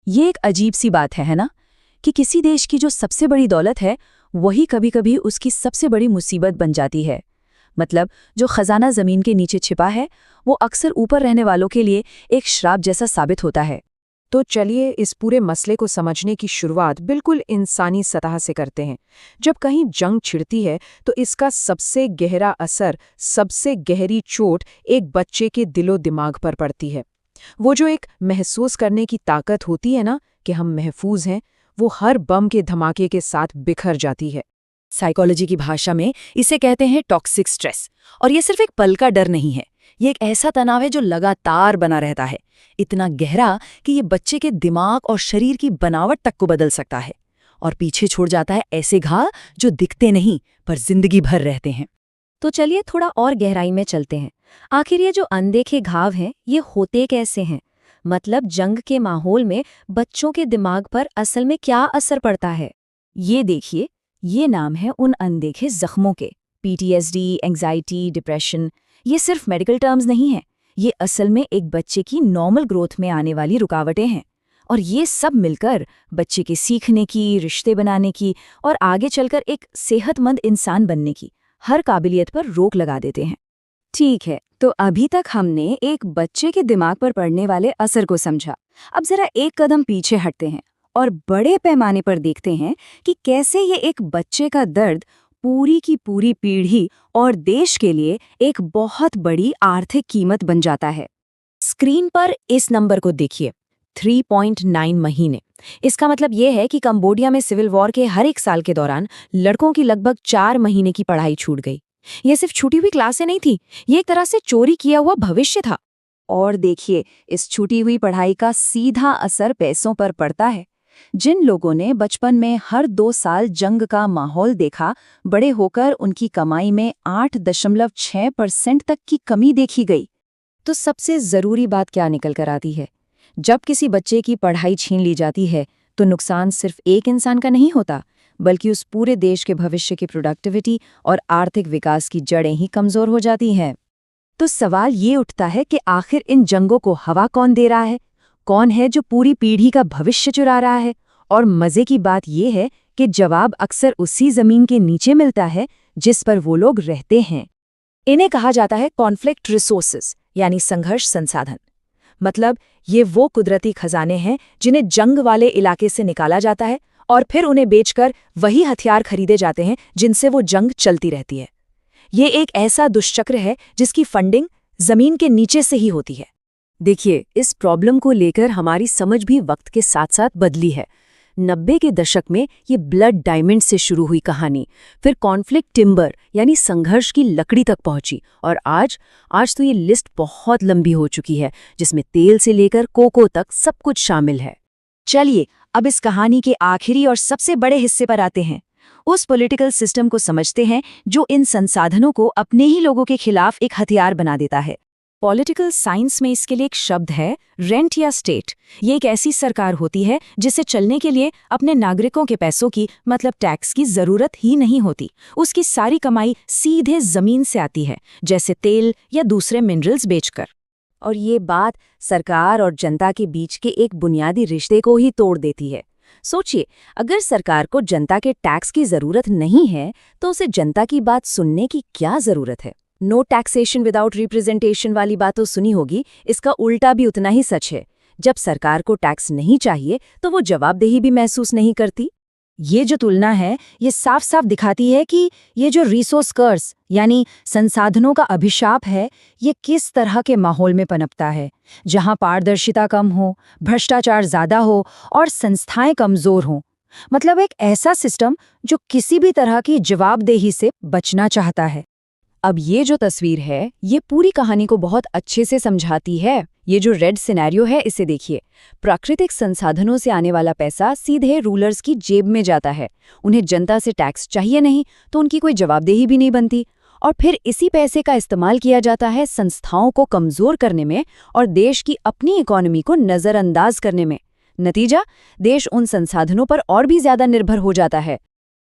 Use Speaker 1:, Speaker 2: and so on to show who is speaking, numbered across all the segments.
Speaker 1: ये एक अजीब सी बात है ना, कि किसी देश की जो सबसे बड़ी दौलत है वही कभी-कभी उसकी सबसे बड़ी मुसीबत बन जाती है। मतलब जो खजाना जमीन के नीचे छिपा है वो अक्सर ऊपर रहने वालों के लिए एक श्राप जैसा साबित होता है।
Speaker 2: तो चलिए इस पूरे मसले को समझने की शुरुआत बिल्कुल इंसानी सतह से करते हैं। जब कहीं जंग छिड़ती है तो इसका सबसे गहरा असर, सबसे गहरी चोट एक बच्चे के दिलो दिमाग पर पड़ती है। वो जो एक महसूस करने की ताकत होती है ना कि हम महफूज हैं, वो हर बम के धमाके के साथ बिखर जाती है।
Speaker 1: साइकोलॉजी की भाषा में इसे कहते हैं टॉक्सिक स्ट्रेस। और ये सिर्फ एक पल का डर नहीं है, ये एक ऐसा तनाव है जो लगातार बना रहता है, इतना गहरा कि ये बच्चे के दिमाग और शरीर की बनावट तक को बदल सकता है और पीछे छोड़ जाता है ऐसे घाव जो दिखते नहीं पर जिंदगी भर रहते हैं।
Speaker 3: तो चलिए थोड़ा और गहराई में चलते हैं। आखिर ये जो अनदेखे घाव हैं, ये होते कैसे हैं? मतलब जंग के माहौल में बच्चों के दिमाग पर असल में क्या असर पड़ता है?
Speaker 1: ये देखिए, ये नाम है उन अनदेखे जख्मों के। पीटीएसडी, एंजाइटी, डिप्रेशन, ये सिर्फ मेडिकल टर्म्स नहीं हैं, ये असल में एक बच्चे की नॉर्मल ग्रोथ में आने वाली रुकावटें हैं। और ये सब मिलकर बच्चे के सीखने की, रिश्ते बनाने की और आगे चलकर एक सेहतमंद इंसान बनने की हर काबिलियत पर रोक लगा देते हैं।
Speaker 3: ठीक है, तो अभी तक हमने एक बच्चे के दिमाग पर पड़ने वाले असर को समझा। अब जरा एक कदम पीछे हटते हैं और बड़े पैमाने पर देखते हैं कि कैसे ये एक बच्चे का दर्द पूरी की पूरी पीढ़ी और देश के लिए एक बहुत बड़ी आर्थिक कीमत बन जाता है। स्क्रीन पर इस नंबर को देखिए, 3.9 महीने। इसका मतलब ये है कि कंबोडिया में सिविल वॉर के हर एक साल के दौरान लड़कों की लगभग 4 महीने की पढ़ाई छूट गई। ये सिर्फ छूटी हुई क्लासें नहीं थी, ये एक तरह से चोरी किया हुआ भविष्य था। और देखिए, इस छूटी हुई पढ़ाई का सीधा असर पैसों पर पड़ता है। जिन लोगों ने बचपन में हर 2 साल जंग का माहौल देखा, बड़े होकर उनकी कमाई में 8.6% तक की कमी देखी गई। तो सबसे जरूरी बात क्या निकल कर आती है? जब किसी बच्चे की पढ़ाई छीन ली जाती है तो नुकसान सिर्फ एक इंसान का नहीं होता, बल्कि उस पूरे देश के भविष्य की प्रोडक्टिविटी और आर्थिक विकास की जड़ें ही कमजोर हो जाती हैं। तो सवाल ये उठता है कि आखिर इन जंगों को हवा कौन दे रहा है? कौन है जो पूरी पीढ़ी का भविष्य चुरा रहा है? और मजे की बात यह है कि जवाब अक्सर उसी जमीन के नीचे मिलता है जिस पर वो लोग रहते हैं। इन्हें कहा जाता है कॉन्फ्लिक्ट रिसोर्सेज, यानी संघर्ष संसाधन। मतलब ये वो कुदरती खजाने हैं जिन्हें जंग वाले इलाके से निकाला जाता है और फिर उन्हें बेचकर वही हथियार खरीदे जाते हैं जिनसे वो जंग चलती रहती है। ये एक ऐसा दुष्चक्र है जिसकी फंडिंग जमीन के नीचे से ही होती है। देखिए, इस प्रॉब्लम को लेकर हमारी समझ भी वक्त के साथ साथ बदली है। 90 के दशक में ये ब्लड डायमंड से शुरू हुई कहानी, फिर कॉन्फ्लिक्ट टिम्बर यानी संघर्ष की लकड़ी तक पहुंची, और आज तो ये लिस्ट बहुत लंबी हो चुकी है, जिसमें तेल से लेकर कोको तक सब कुछ शामिल है। चलिए अब इस कहानी के आखिरी और सबसे बड़े हिस्से पर आते हैं। उस पॉलिटिकल सिस्टम को समझते हैं जो इन संसाधनों को अपने ही लोगों के खिलाफ एक हथियार बना देता है। पॉलिटिकल साइंस में इसके लिए एक शब्द है, रेंट या स्टेट। ये एक ऐसी सरकार होती है जिसे चलने के लिए अपने नागरिकों के पैसों की, मतलब टैक्स की जरूरत ही नहीं होती। उसकी सारी कमाई सीधे जमीन से आती है, जैसे तेल या दूसरे मिनरल्स बेचकर। और ये बात सरकार और जनता के बीच के एक बुनियादी रिश्ते को ही तोड़ देती है। सोचिए, अगर सरकार को जनता के टैक्स की जरूरत नहीं है तो उसे जनता की बात सुनने की क्या जरूरत है? नो टैक्सेशन विदाउट रिप्रेजेंटेशन वाली बात तो सुनी होगी, इसका उल्टा भी उतना ही सच है। जब सरकार को टैक्स नहीं चाहिए तो वो जवाबदेही भी महसूस नहीं करती। ये जो तुलना है, ये साफ साफ दिखाती है कि ये जो रिसोर्स कर्स यानी संसाधनों का अभिशाप है, ये किस तरह के माहौल में पनपता है, जहां पारदर्शिता कम हो, भ्रष्टाचार ज्यादा हो और संस्थाएं कमजोर हों। मतलब एक ऐसा सिस्टम जो किसी भी तरह की जवाबदेही से बचना चाहता है। अब ये जो तस्वीर है, ये पूरी कहानी को बहुत अच्छे से समझाती है। ये जो रेड सिनेरियो है, इसे देखिए। प्राकृतिक संसाधनों से आने वाला पैसा सीधे रूलर्स की जेब में जाता है। उन्हें जनता से टैक्स चाहिए नहीं तो उनकी कोई जवाबदेही भी नहीं बनती। और फिर इसी पैसे का इस्तेमाल किया जाता है संस्थाओं को कमजोर करने में और देश की अपनी इकोनॉमी को नजरअंदाज करने में। नतीजा, देश उन संसाधनों पर और भी ज्यादा निर्भर हो जाता है।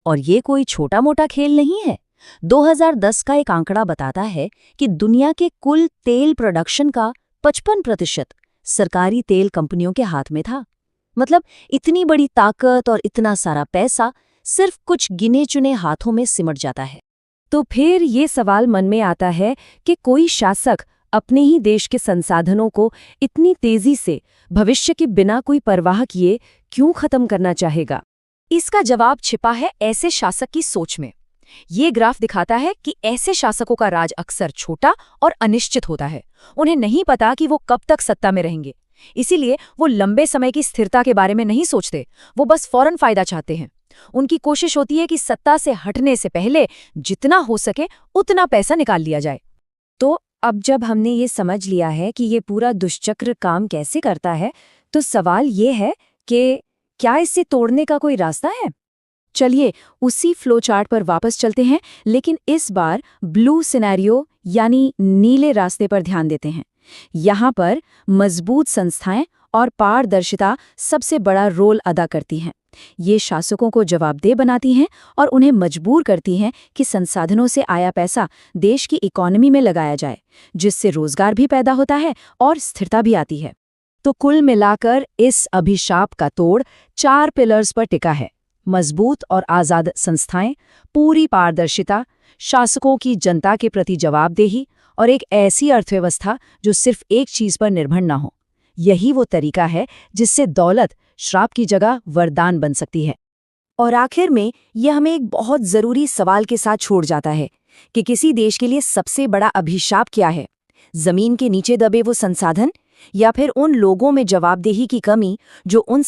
Speaker 3: और ये कोई छोटा मोटा खेल नहीं है। 2010 का एक आंकड़ा बताता है कि दुनिया के कुल तेल प्रोडक्शन का 55% सरकारी तेल कंपनियों के हाथ में था। मतलब इतनी बड़ी ताकत और इतना सारा पैसा सिर्फ कुछ गिने चुने हाथों में सिमट जाता है। तो फिर ये सवाल मन में आता है कि कोई शासक अपने ही देश के संसाधनों को इतनी तेजी से भविष्य के बिना कोई परवाह किए क्यों खत्म करना चाहेगा? इसका जवाब छिपा है ऐसे शासक की सोच में। ये ग्राफ दिखाता है कि ऐसे शासकों का राज अक्सर छोटा और अनिश्चित होता है। उन्हें नहीं पता कि वो कब तक सत्ता में रहेंगे, इसीलिए वो लंबे समय की स्थिरता के बारे में नहीं सोचते, वो बस फौरन फायदा चाहते हैं। उनकी कोशिश होती है कि सत्ता से हटने से पहले जितना हो सके उतना पैसा निकाल लिया जाए। तो अब जब हमने ये समझ लिया है कि ये पूरा दुष्चक्र काम कैसे करता है, तो सवाल ये है कि क्या इसे तोड़ने का कोई रास्ता है? चलिए उसी फ्लो चार्ट पर वापस चलते हैं, लेकिन इस बार ब्लू सिनेरियो यानी नीले रास्ते पर ध्यान देते हैं। यहाँ पर मजबूत संस्थाएं और पारदर्शिता सबसे बड़ा रोल अदा करती हैं। ये शासकों को जवाबदेह बनाती हैं और उन्हें मजबूर करती हैं कि संसाधनों से आया पैसा देश की इकोनॉमी में लगाया जाए, जिससे रोजगार भी पैदा होता है और स्थिरता भी आती है। तो कुल मिलाकर इस अभिशाप का तोड़ 4 पिलर्स पर टिका है: मजबूत और आज़ाद संस्थाएं, पूरी पारदर्शिता, शासकों की जनता के प्रति जवाबदेही और एक ऐसी अर्थव्यवस्था जो सिर्फ एक चीज पर निर्भर न हो। यही वो तरीका है जिससे दौलत श्राप की जगह वरदान बन सकती है। और आखिर में यह हमें एक बहुत जरूरी सवाल के साथ छोड़ जाता है कि किसी देश के लिए सबसे बड़ा अभिशाप क्या है? जमीन के नीचे दबे वो संसाधन, या फिर उन लोगों में जवाबदेही की कमी जो उन